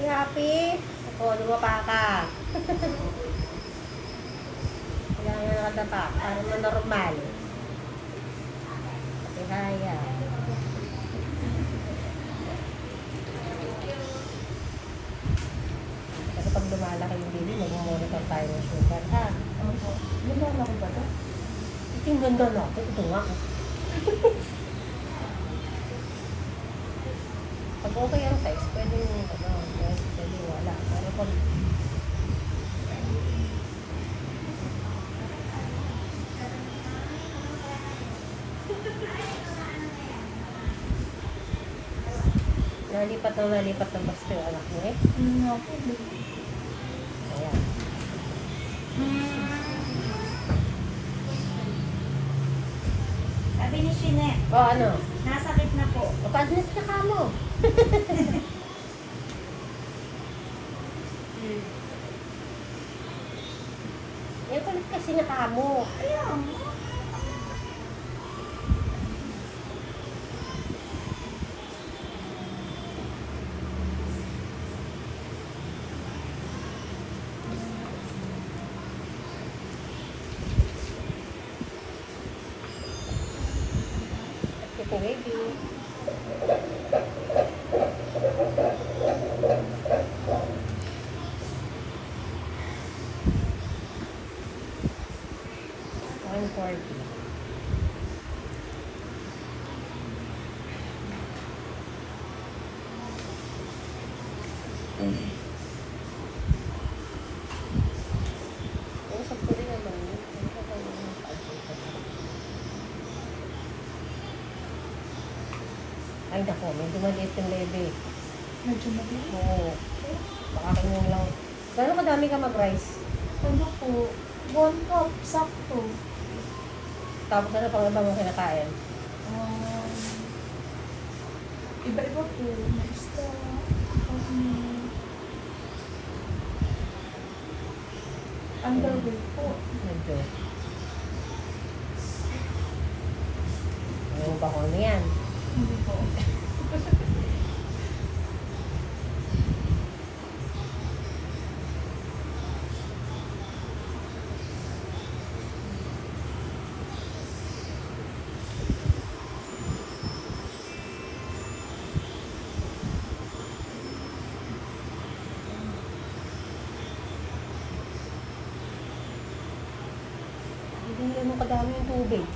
Happy? Ako, lumapa ka. Kailangan na nakadapa. Para normal. Happy haya. Kasi pag lumalaki yung baby, mag-monitor tayo ng sugar, ha? Opo. Lumalaki ba ito? Ito yung ganda natin. Ito nga. Pag okay ang size, pwede yung pwede wala. Pero pag nalipat ng basto yung anak mo eh. Opo. Ayan. Sabi ni Shine, O ano? nasakit na po. O padnet ka ka mo. Eh, palit kasi na ka mo. Ayaw mo. Ito baby. $140. Yung sa puli naman, ay nako, medyo maliit yung bebe. Medyo maliit. Oo. Baka kinulang lang. Gano'n kadami ka mag-rice? Ano po? 1 cup. Sakto. Tapos ano pang iba mo kinakain? Um, Iba-iba po. May isda. Underweight po. Medyo. Yung bakon na yan. Hindi po. Hindi mo kadami yung tubig.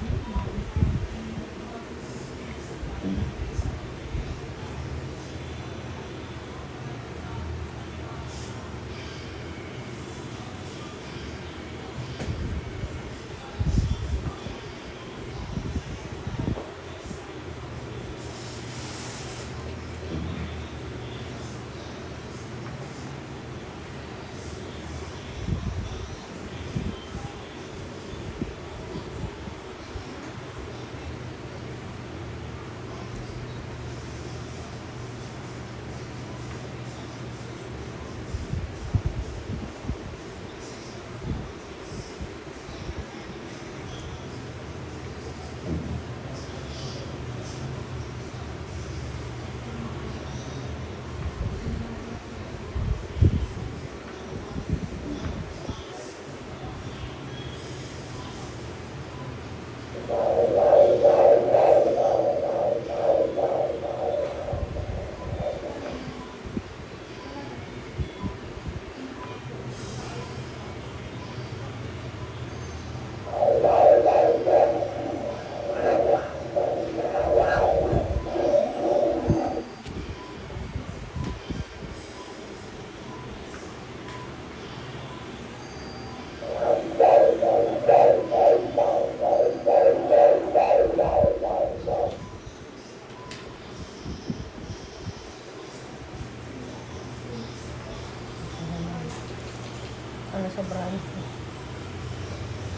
Ano sobrang.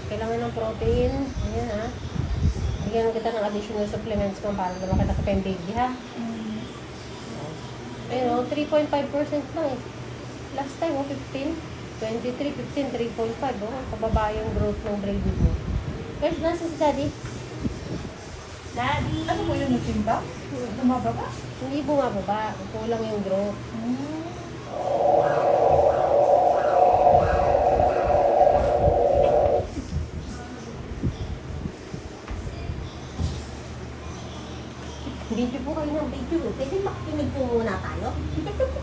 Kailangan ng protein. Ayan ha. Bigyan kita ng additional supplements mo para lumaki na ka yung baby ha. Pero 3.5% lang eh. Last time, 15. 23, 15, 3.5. Pababa yung growth ng baby mo. Guys, nasa si daddy? Daddy! Ano po yun? Natimba? Bumababa? Hindi bumababa. Kulang yung growth. Video po kayo ng video. Pwede makikinig po muna tayo.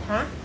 Ha?